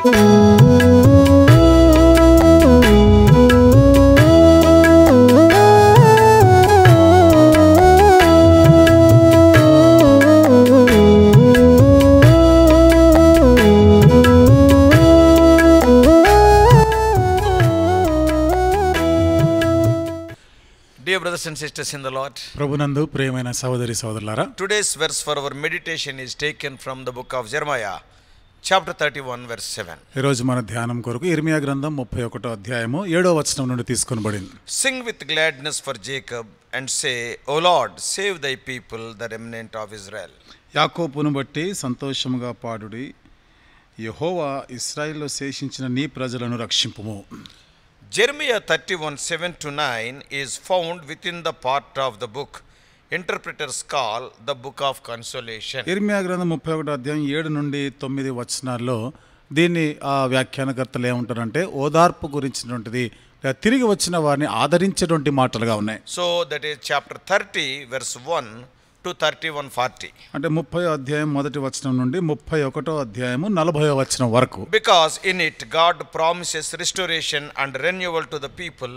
Dear brothers and sisters in the Lord, ప్రభునందు ప్రియమైన సహోదరి సహోదరులారా, today's verse for our meditation is taken from the book of Jeremiah, chapter 31, verse 7. ఈ రోజు మన ధ్యానం కొరకు ఇర్మియా గ్రంథం 31వ అధ్యాయము 7వ వచనం నుండి తీసుకొనబడింది. Sing with gladness for Jacob and say, O Lord, save thy people, the remnant of Israel. యాకోబును బట్టి సంతోషముగా పాడుడి, యెహోవా ఇశ్రాయేలులో శేషించిన నీ ప్రజలను రక్షింపుము. Jeremiah 31, 7-9 is found within the part of the book interpreters call the book of consolation. ఇర్మియా గ్రంథం 31వ అధ్యాయం 7 నుండి 9 వచనాల్లో దీన్ని వ్యాఖ్యానకర్తలు ఏమంటారంటే ఓదార్పు గురించినటువంటిది, తిరిగి వచ్చిన వారిని ఆదరించేటువంటి మాటలుగా ఉన్నాయి. So that is chapter 30, verse 1 to 31-40. అంటే 30వ అధ్యాయం మొదటి వచనం నుండి 31వ అధ్యాయము 40వ వచనం వరకు. Because in it God promises restoration and renewal to the people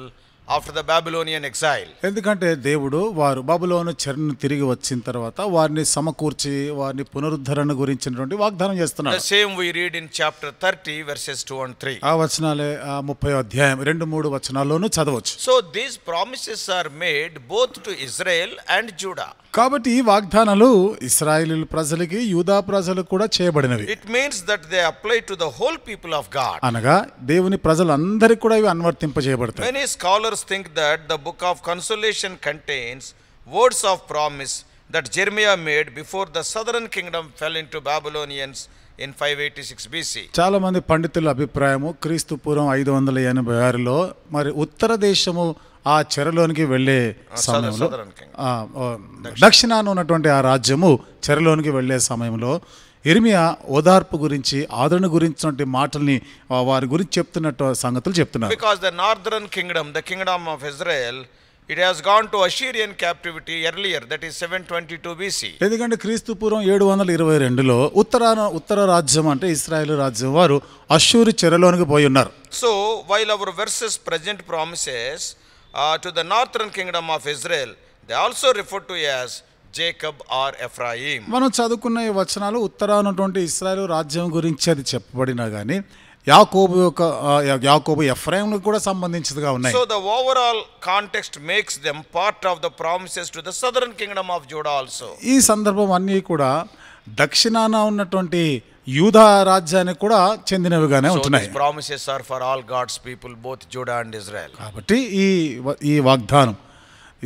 after the Babylonian exile. ఎందుకంటే దేవుడు వారు బబులోను చెరను తిరిగి వచ్చిన తర్వాత వారిని సమకూర్చి వారిని పునరుద్ధరణ గురించినటువంటి వాగ్దానం చేస్తున్నాడు. The same we read in chapter 30, verses 2 and 3. ఆ వచనాలే 30వ అధ్యాయం 2-3 వచనాల్లోనూ చదవచ్చు. So these promises are made both to Israel and Judah. కాబట్టి ఈ వాగ్దానాలు ఇశ్రాయేలు ప్రజలకి యూదా ప్రజలకు కూడా చేయబడినవి. It means that they apply to the whole people of God. అనగా దేవుని ప్రజలందరికీ కూడా ఇవి అన్వర్తింపజేయబడతాయి. Many scholars think that the book of consolation contains words of promise that Jeremiah made before the southern kingdom fell into Babylonians in 586 BC. చాలా మంది పండితుల అభిప్రాయము క్రీస్తు పూర్వం 586లో మరి ఉత్తర దేశము ఆ చెరలోనికి వెళ్ళే సమయంలో దక్షిణాన ఉన్నటువంటి ఆ రాజ్యము చెరలోనికి వెళ్ళే సమయంలో ఇర్మియా ఓదార్పు గురించి ఆదరణ గురించినటువంటి మాటల్ని వారి గురించి చెప్తున్నట్టు సంగతులు చెప్తున్నారు. Because the northern kingdom, the kingdom of Israel, it has gone to Assyrian captivity earlier, that is 722 BC. ఎందుకంటే క్రీస్తు పూర్వం 722లో ఉత్తర రాజ్యం అంటే ఇశ్రాయేలు రాజ్యం వారు అష్షూరు చెరలోనికి పోయి ఉన్నారు. So while our verses present promises to the northern kingdom of Israel, they also refer to as Jacob or Ephraim. మనం చదువుకున్న ఈ వచనాలు ఉత్తరానటువంటి ఇశ్రాయేలు రాజ్యం గురించి అది చెప్పబడినా కానీ యాకోబు ఎఫ్రాయిములకు కూడా సంబంధించినదిగా ఉన్నాయి. So the overall context makes them part of the promises to the southern kingdom of Judah also. ఈ సందర్భం అన్నీ కూడా దక్షిణాన ఉన్నటువంటి యూదా రాజ్యానికి కూడా చెందినవిగానే ఉంటున్నాయి. So these promises are for all God's people, both Judah and Israel. కాబట్టి ఈ వాగ్దానం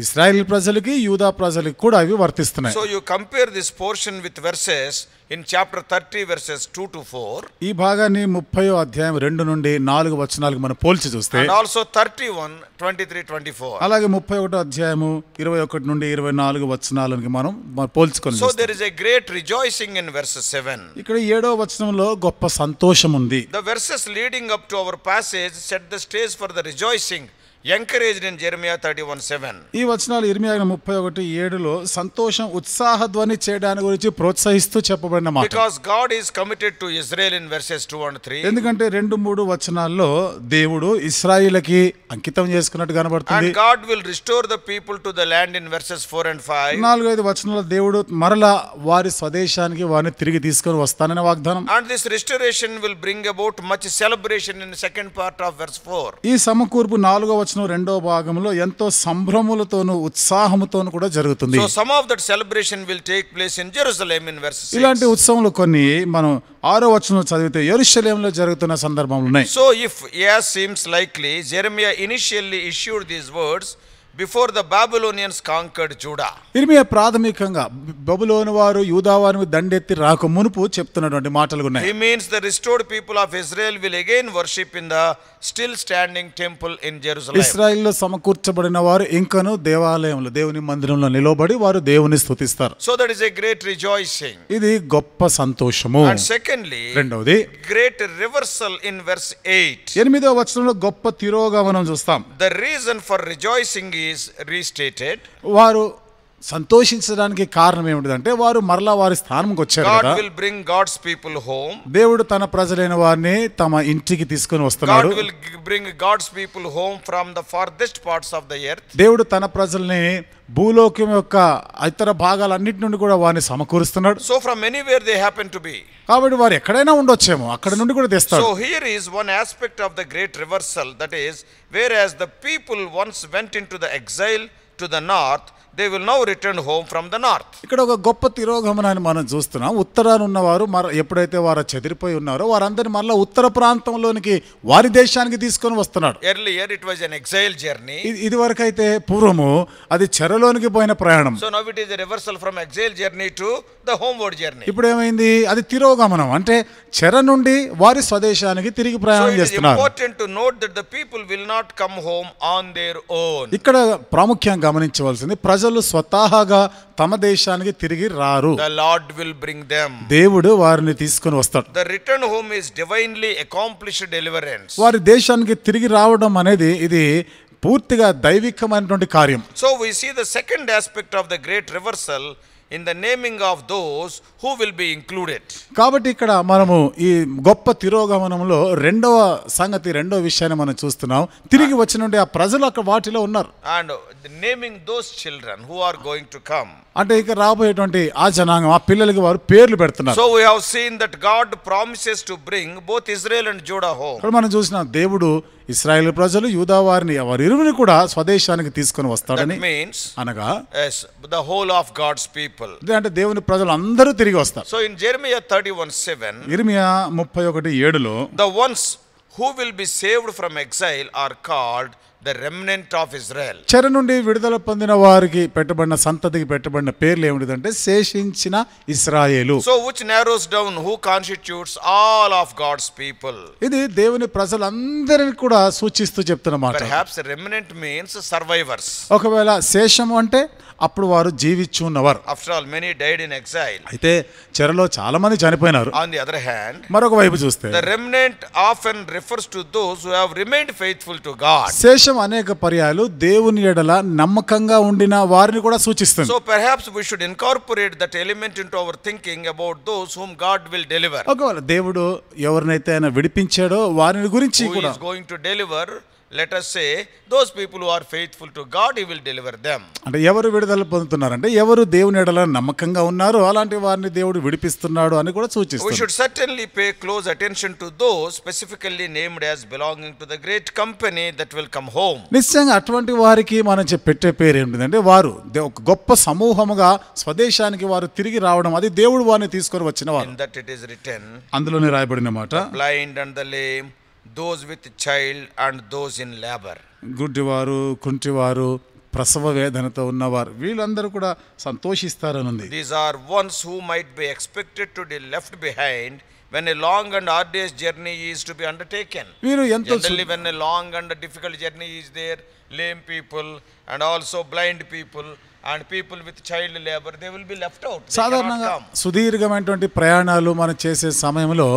ఇశ్రాయేల్ ప్రజలకి యూదా ప్రజలకి కూడా అవి వర్తిస్తున్నాయి. So you compare this portion with verses in chapter 30, verses 2-4. ఈ భాగాన్ని 30వ అధ్యాయం 2 నుండి 4 వచనాలకు మనం పోల్చి చూస్తే, and also 31, 23-24. అలాగే 31వ అధ్యాయము 21 నుండి 24 వచనాలకు మనం పోల్చుకొని So there is a great rejoicing in verse 7. ఇక్కడ 7వ వచనంలో గొప్ప సంతోషం ఉంది. The verses leading up to our passage set the stage for the rejoicing encouraged in Jeremiah 31:7. ఈ వచనాలు ఇర్మియా 31:7లో సంతోషం ఉత్సాహధ్వని చేయడానికి గురించి ప్రోత్సహిస్తూ చెప్పబడిన మాట. Because God is committed to Israel in verses 2 and 3. ఎందుకంటే 2-3 వచనాల్లో దేవుడు ఇశ్రాయేలుకి అంకితం చేసుకున్నట్టు కనబడుతుంది. And God will restore the people to the land in verses 4 and 5. 4-5 వచనాల్లో దేవుడు మరలా వారి స్వదేశానికి వారిని తిరిగి తీసుకొని వస్తాననే వాగ్దానం. And this restoration will bring about much celebration in the second part of verse 4. ఈ సమకూర్పు 4వ వచనం 2వ భాగంలో ఎంతో సంభ్రమములతోను ఉత్సాహముతోను కూడా జరుగుతుంది. So some of that celebration will take place in Jerusalem in verse 6. ఇలాంటి ఉత్సవాలు కొన్ని మనం 6వ వచనం చదివితే యెరూషలేములో జరుగుతున్న సందర్భాలు ఉన్నాయి. So if yes seems likely, Jeremiah initially issued these words before the Babylonians conquered Judah. ఇర్మియా ప్రాథమికంగా బబులోను వారు యూదా వారిని దండెత్తి రాక మునుపు చెప్తున్నటువంటి మాటలు ఉన్నాయి. He means the restored people of Israel will again worship in the still standing temple in Jerusalem. ఇశ్రాయేలులో సమకూర్చబడిన వారు ఇంకను దేవాలయంలో దేవుని మందిరంలో నిలబడి వారు దేవుని స్తుతిస్తారు. So that is a great rejoicing. ఇది గొప్ప సంతోషము. And secondly, రెండవది great reversal in verse 8. 8వ వచనంలో గొప్ప తిరోగమనం చూస్తాం. The reason for rejoicing is restated. వారు సంతోషించడానికి కారణం ఏమిటంటే వారు మరలా వారి స్థానంకి వచ్చారు God కదా. will bring God's people home. దేవుడు తన ప్రజలైన వారిని తమ ఇంటికి తీసుకొని వస్తున్నాడు. God will bring God's people home from the farthest parts of the earth. దేవుడు తన ప్రజల్ని భూలోకం యొక్క ఇతర భాగాలన్నిటి నుండి కూడా వారిని సమకూరుస్తున్నాడు. So from anywhere they happen to be. కాబట్టి వారు ఎక్కడైనా ఉండొచ్చేమో, అక్కడ నుండి కూడా తెస్తాడు. So here is one aspect of the great reversal, that is, whereas the people once went into the exile to the north, they will now return home from the north. ఇక్కడ ఒక గొప్ప తిరోగమనాన్ని మనం చూస్తున్నాం. ఉత్తరాన ఉన్నవారు ఎప్పుడైతే వారు చెదిరిపోయి ఉన్నారో వారందరిని మరలా ఉత్తర ప్రాంతంలోనికి వారి దేశానికి తీసుకొని వస్తున్నాడు. Earlier it was an exile journey. ఇది వరకైతే పూర్వము అది చెరలోనికి పోయిన ప్రయాణం. So now it is a reversal from exile journey to the homeward journey. ఇప్పుడు ఏమైంది, అది తిరోగమనం, అంటే చెర నుండి వారి స్వదేశానికి తిరిగి So ప్రయాణం it is చేస్తున్నారు. important to note that the people will not come home on their own. ఇక్కడ ప్రాముఖ్యంగా గమనించవలసింది, ప్రజలు స్వతహాగా తమ దేశానికి తిరిగి రారు. The Lord will bring them. దేవుడు వారిని తీసుకొని వస్తాడు. The return home is divinely accomplished deliverance. వారి దేశానికి తిరిగి రావడం అనేది ఇది పూర్తిగా దైవికమైనటువంటి కార్యం. So we see the second aspect of the great reversal in the naming of those who will be included. కాబట్టి ఇక్కడ మనము ఈ గొప్ప తిరోగమనంలో రెండవ విషయాన్ని మనం చూస్తున్నాం. తిరిగి వచ్చిన ఆ ప్రజలు అక్కడ వాటిలో ఉన్నారు. And naming those children who are going to come. అంటే ఇక రాబోయేటువంటి ఆ జనాంగం, ఆ పిల్లలకి వారు పేర్లు పెడుతున్నారు. So we have seen that God promises to bring both Israel and Judah home. ఇక్కడ మనం చూసిన దేవుడు ఇశ్రాయేలు ప్రజలు యూదా వారిని వారిరువుని కూడా స్వదేశానికి తీసుకొని వస్తాడని, That means అనగా yes, the whole of God's people. అంటే దేవుని ప్రజలు అందరూ తిరిగి వస్తారు. So in Jeremiah 31:7, ఇర్మియా 31:7లో the ones who will be saved from exile are called the remnant of Israel. చెర నుండి విడుదల పొందిన వారికి పెట్టబడిన సంతతికి పెట్టబడిన పేర్లు ఏమిటంటే శేషించిన ఇశ్రాయేలు. So which narrows down who constitutes all of God's people. ఇది దేవుని ప్రజలందరిని కూడా సూచిస్తూ చెప్తున్నమాట. Perhaps remnant means survivors. ఒకవేళ శేషము అంటే అప్పుడు వారు జీవించి ఉన్నవారు. After all, many died in exile. అయితే చెరలో చాలా మంది చనిపోయినారు. On the other hand, మరొక వైపు చూస్తే the remnant often refers to those who have remained faithful to God. శేషం అనేక పర్యాయాలు దేవుని ఎడల నమ్మకంగా ఉండిన వారిని కూడా సూచిస్తుంది. So perhaps we should incorporate that element into our thinking about those whom God will deliver. ఒకవేళ దేవుడు ఎవరినైతే ఆయన విడిపించాడో వారిని గురించి Who కూడా is going to deliver? Let us say those people who are faithful to God, He will deliver them. అంటే ఎవరు విడుదల పొందుతున్నారంటే ఎవరు దేవుని ఎడల నమ్మకంగా ఉన్నారో అలాంటి వారిని దేవుడు విడిపిస్తున్నాడు అని కూడా We సూచిస్తుంది. should certainly pay close attention to those specifically named as belonging to the great company that will come home. నిశ్చయంగా అటువంటి వారికి మనం పెట్టే పేరు ఏంటిదంటే వారు ఒక గొప్ప సమూహముగా స్వదేశానికి వారు తిరిగి రావడం, అది దేవుడు వారిని తీసుకొని వచ్చిన వారు. In that it is written, అందులోనే రాయబడిన మాట, blind and the lame, those with child and those in labor. గుడ్డివారు, కుంటివారు, ప్రసవ వేదనతో ఉన్నవారు వీళ్ళందరూ కూడా సంతోషిస్తారనుంది. These are ones who might be expected to be left behind when a long and arduous journey is to be undertaken. వీరు ఎంతో Generally when a long and difficult journey is there, lame people and also blind people and people with child labor, they will be left out. They సాధారణంగా cannot come. సుదీర్ఘమైనటువంటి ప్రయాణాలు మనం చేసే సమయంలో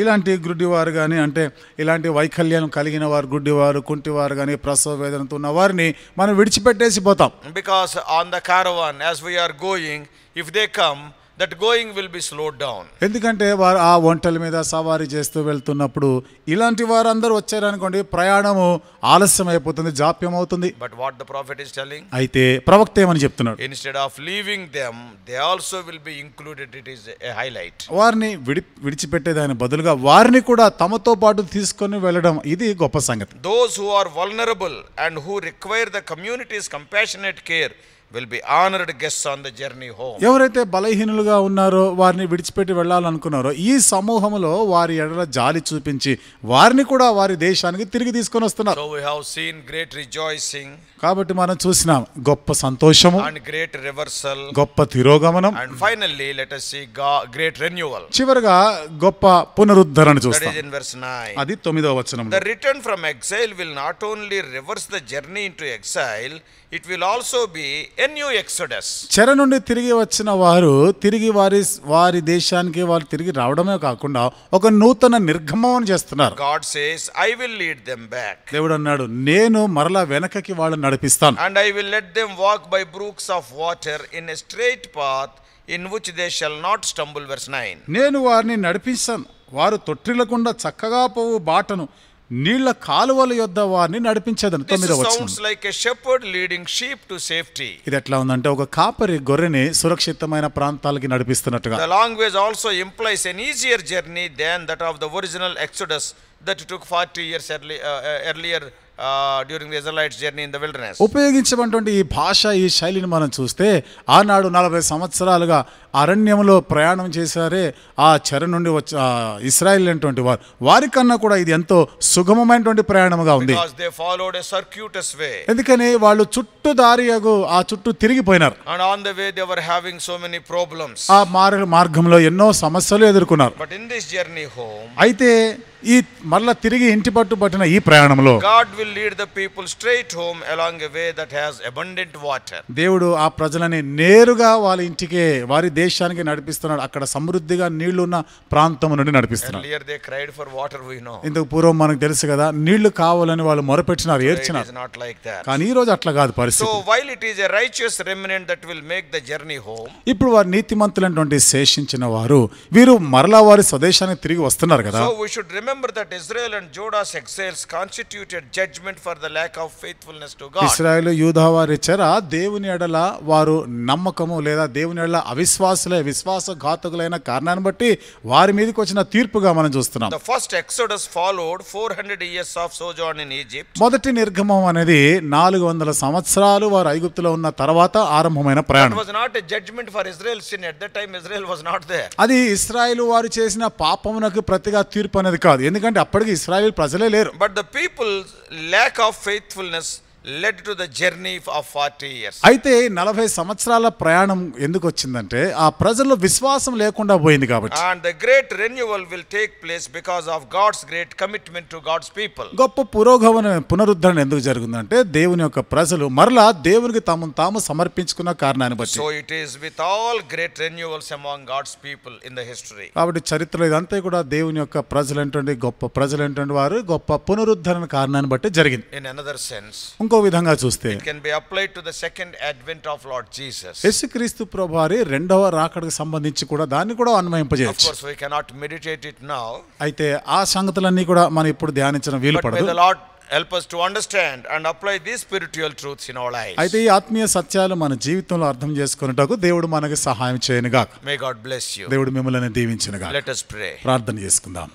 ఇలాంటి గుడ్డివారు కానీ, అంటే ఇలాంటి వైకల్యం కలిగిన వారు, గుడ్డివారు, కుంటివారు కానీ, ప్రసవ వేదనతో ఉన్న వారిని మనం విడిచిపెట్టేసి పోతాం. Because on the caravan as we are going, if they come, that going will be slowed down. ఎందుకంటే వారు ఆ ఒంటల మీద సవారీ చేస్తూ వెళ్తున్నప్పుడు ఇలాంటి వారందరూ వచ్చారనుకోండి, ప్రయాణము ఆలస్యం అయిపోతుంది, జాప్యం అవుతుంది. But what the prophet is telling? అయితే ప్రవక్త ఏమని చెప్తున్నాడు, Instead of leaving them, they also will be included. It is a highlight. వారిని విడిచిపెట్టేదాని బదులుగా వారిని కూడా తమతో పాటు తీసుకొని వెళ్ళడం, ఇది గొప్ప సంగతి. Those who are vulnerable and who require the community's compassionate care will be honored guests on the journey home. ఎవరైతే బలహీనులుగా ఉన్నారో, వారిని విడిచిపెట్టి వెళ్ళాలనుకున్నారో, ఈ సమూహంలో వారి ఎడల జాలి చూపించి వారిని కూడా వారి దేశానికి తిరిగి తీసుకొని వస్తున్నారు. So we have seen great rejoicing కాబట్టి మనం చూసినాం గొప్ప సంతోషము and great reversal, గొప్ప తిరోగమనం, and finally let us see great renewal. చివరగా గొప్ప పునరుద్ధరణ That చూస్తాం. is in verse 9. అది 9వ వచనం. The return from exile will not only reverse the journey into exile, it will also be a new exodus. చెర నుండి తిరిగి వచ్చిన వారు తిరిగి వారి దేశానికి వారు తిరిగి రావడమే కాకుండా ఒక నూతన నిర్గమనం చేస్తున్నారు. God says, I will lead them back. దేవుడు అన్నాడు, నేను మరలా వెనకకి వాళ్ళని నడిపిస్తాను. And I will let them walk by brooks of water in a straight path in which they shall not stumble. Verse 9. నేను వారిని నడిపిస్తాను, వారు తొట్టిల్లకుండా చక్కగా పోవు బాటను నీళ్ల కాలువల యొద్ద వారిని నడిపించేదను. This sounds like a shepherd leading sheep to safety. ఇది ఎట్లా ఉందంటే ఒక కాపరి గొర్రెని సురక్షితమైన ప్రాంతాలకి నడిపిస్తున్నట్టుగా. The long ways also implies an easier journey than that of the original Exodus that took 40 years earlier during the Israelites' journey in the wilderness. ఉపయోగించబడినటువంటి ఈ భాష, ఈ శైలిని మనం చూస్తే ఆనాడు 40 సంవత్సరాలుగా అరణ్యంలో ప్రయాణం చేశారే ఆ చెర నుండి వచ్చి ఇశ్రాయేల్ అనేటువంటి వారికన్నా కూడా ఇది ఎంతో సుగమమైనటువంటి ప్రయాణముగా ఉంది. Because they followed a circuitous way. ఎందుకని వాళ్ళు చుట్టూ దారియగు ఆ చుట్టూ తిరిగిపోయినారు. And on the way they were having so many problems. ఆ మార్గంలో ఎన్నో సమస్యలు ఎదుర్కొన్నారు. But in this journey home, అయితే ఈ మళ్ళా తిరిగి ఇంటి పట్టిన ఈ ప్రయాణంలో God will lead the people straight home along a way that has abundant water. దేవుడు ఆ ప్రజలని నేరుగా వాళ్ళ ఇంటికి వారి దేశానికి నడిపిస్తున్నాడు. అక్కడ సమృద్ధిగా నీళ్లున్న ప్రాంతం నుండి నడిపిస్తున్నాడు. Earlier they cried for water, we know. ఇంతకు పూర్వం మనకు తెలుసు కదా, నీళ్లు కావాలని వాళ్ళు మొరపెట్టినారు, ఏడ్చినారు. It is not like that. కానీ ఈ రోజు అట్లా కాదు పరిస్థితి. So while it is a righteous remnant that will make the journey home, ఇప్పుడు వారు నీతిమంతులైనటువంటి శేషించిన వారు వీరు మరలా వారి స్వదేశానికి తిరిగి వస్తున్నారు కదా. So we should remember that Israel and Judah's exiles constituted judgment for the lack of faithfulness to God. ఇశ్రాయేలు యూదా వారి చెర దేవుని ఎడల వారు నమ్మకము లేదా దేవుని ఎడల విశ్వాసఘాతకులైన కారణాన్ని బట్టి వారి మీదకి వచ్చిన తీర్పుగా మనం చూస్తున్నాం. The first Exodus followed 400 years of sojourn in Egypt. మొదటి నిర్గమం అనేది 400 సంవత్సరాలు వారు ఐగుప్తులో ఉన్న తర్వాత ఆరంభమైన ప్రయాణం. It was not a judgment for Israel's sin. At that time Israel was not there. అది ఇశ్రాయేలు వారు చేసిన పాపమునకు ప్రతిగా తీర్పు అనేది కాదు, ఎందుకంటే అప్పటికి ఇశ్రాయేల్ ప్రజలే లేరు. But the people's lack of faithfulness led to the journey of 40 years. అయితే 40 సంవత్సరాల ప్రయాణం ఎందుకు వచ్చిందంటే ఆ ప్రజల్లో విశ్వాసం లేకుండా పోయింది కాబట్టి. And the great renewal will take place because of God's great commitment to God's people. గొప్ప పునరుద్ధరణ ఎందుకు జరుగుతుందంటే దేవుని యొక్క ప్రజలు మరలా దేవునికి తాము సమర్పించుకున్న కారణాన్ని బట్టి. So it is with all great renewals among God's people in the history. కాబట్టి చరిత్రలో ఇదంతా కూడా దేవుని యొక్క గొప్ప ప్రజలైనటువంటి వారు గొప్ప పునరుద్ధరణ కారణాన్ని బట్టి జరిగింది. In another sense, ఇంకో విధంగా చూస్తే it can be applied to the second advent of Lord Jesus. యేసుక్రీస్తు ప్రభువారి రెండవ రాకడకు సంబంధించి కూడా దాన్ని కూడా అన్వయింపజేయొచ్చు. Of course we cannot meditate it now. అయితే ఆ సంగతులన్నీ కూడా మనం ఇప్పుడు ధ్యానించడం వీలు పడదు. But may the Lord help us to understand and apply these spiritual truths in our lives. అయితే ఈ ఆత్మీయ సత్యాలు మన జీవితంలో అర్థం చేసుకొనుటకు దేవుడు మనకు సహాయం చేయనుగాక. May God bless you. దేవుడు మిమ్మల్ని దీవించునుగాక. Let us pray. ప్రార్థన చేసుకుందాం.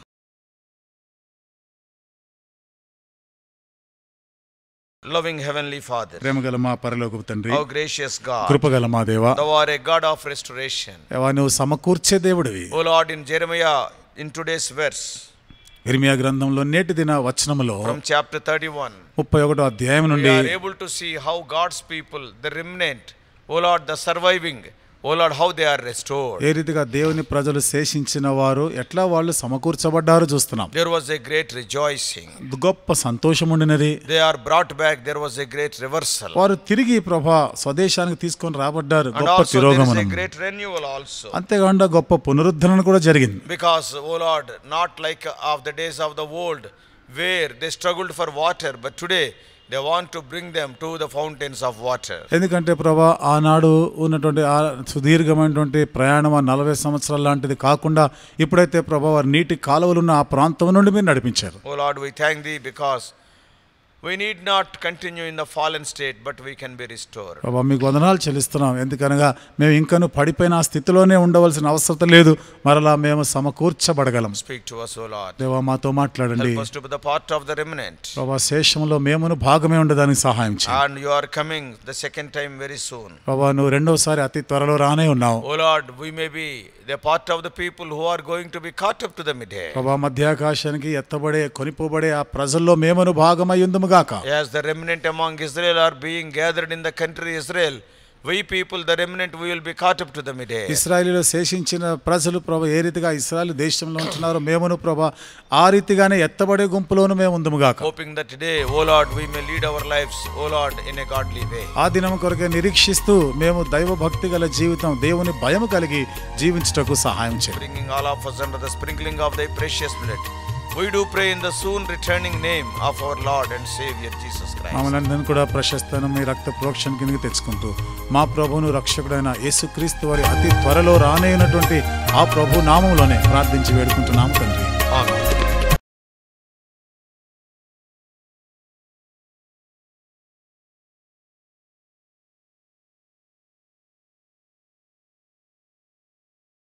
Loving heavenly Father, ప్రేమగల మా పరలోకపు తండ్రి, oh gracious God, కృపగల మా దేవా, thou art a God of restoration. నువ్వు సమకూర్చే దేవుడివి. O Lord, in Jeremiah, in today's verse, ఇర్మియా గ్రంథంలో నేటి దిన వచనములో from chapter 31, 31వ అధ్యాయం నుండి we are able to see how God's people, the remnant, O Lord, the surviving, O Lord, how they are restored. ఏ రీతిగా దేవుని ప్రజలు శేషించిన వారు ఎట్లా వాళ్ళు సమకూర్చబడ్డారో చూస్తున్నాం. There was a great rejoicing. గొప్ప సంతోషం ఉండినది. They are brought back. There was a great reversal. వారు తిరిగి ప్రభా స్వదేశానికి తీసుకొని రాబడ్డారు. And గొప్ప also there is తిరోగమనం. a great renewal also. అంతేకాకుండా గొప్ప పునరుద్ధరణ కూడా జరిగింది. Because, O Lord, not like of the days of the old where they struggled for water, but today they want to bring them to the fountains of water. ఎందుకంటే ప్రభా ఆనాడు ఉన్నటువంటి ఆ సుదీర్ఘమైనటువంటి ప్రయాణం 40 సంవత్సరాల లాంటిది కాకుండా ఇప్పుడైతే ప్రభా వారి నీటి కాలువలు ఉన్న ఆ ప్రాంతం నుండి మీరు నడిపించారు. O Lord, we thank thee because we need not continue in the fallen state, but we can be restored. ప్రభా మీకు వందనాలు చెల్లిస్తున్నాం. ఎందుకనగా మేము ఇంకను పడిపోయిన ఆ స్థితిలోనే ఉండవలసిన అవసరం లేదు, మరలా మేము సమకూర్చబడగలం. Speak to us, O Lord. దేవా మాతో మాట్లాడండి. Help us to be the part of the remnant. ప్రభా శేషంలో మేమును భాగమే ఉండడానికి సహాయం చేయండి. And you are coming the second time very soon. ప్రభా నువ్వు రెండోసారి అతి త్వరలో రానే ఉన్నావు. O Lord, we may be the part of the people who are going to be caught up to the mid-air. ప్రభా మధ్యాకాశానికి ఎత్తబడే కొనిపోబడే ఆ ప్రజల్లో మేమును భాగమై ఉందుముగాక. As the remnant among Israel are being gathered in the country Israel we people, the remnant, we will be caught up to the midair. ఇశ్రాయేలులో శేషించిన ప్రజలు ప్రభు ఏ రీతిగా ఇశ్రాయేలు దేశంలో ఉంటున్నారో మేమును ప్రభు ఆ రీతిగానే ఎత్తబడే గుంపులోను మేము ఉందుముగాక. Hoping that today, O Lord, we may lead our lives, O Lord, in a godly way. ఆ దినం కొరకే నిరీక్షిస్తూ మేము దైవ భక్తి గల జీవితం, దేవుని భయం కలిగి జీవించుటకు సహాయం చేయండి. Bringing all of us under the sprinkling of thy precious blood, we do pray in the soon returning name of our Lord and Savior Jesus Christ. మమ్మల్ని కూడా ప్రశస్తను మీ రక్త ప్రోక్షణ కిందకి తెచ్చుకుంటూ మా ప్రభువును రక్షకుడైన యేసుక్రీస్తు వారి అతి త్వరలో రానేయున్నటువంటి ఆ ప్రభు నామములోనే ప్రార్థించి వేడుకుంటున్నాము తండ్రి.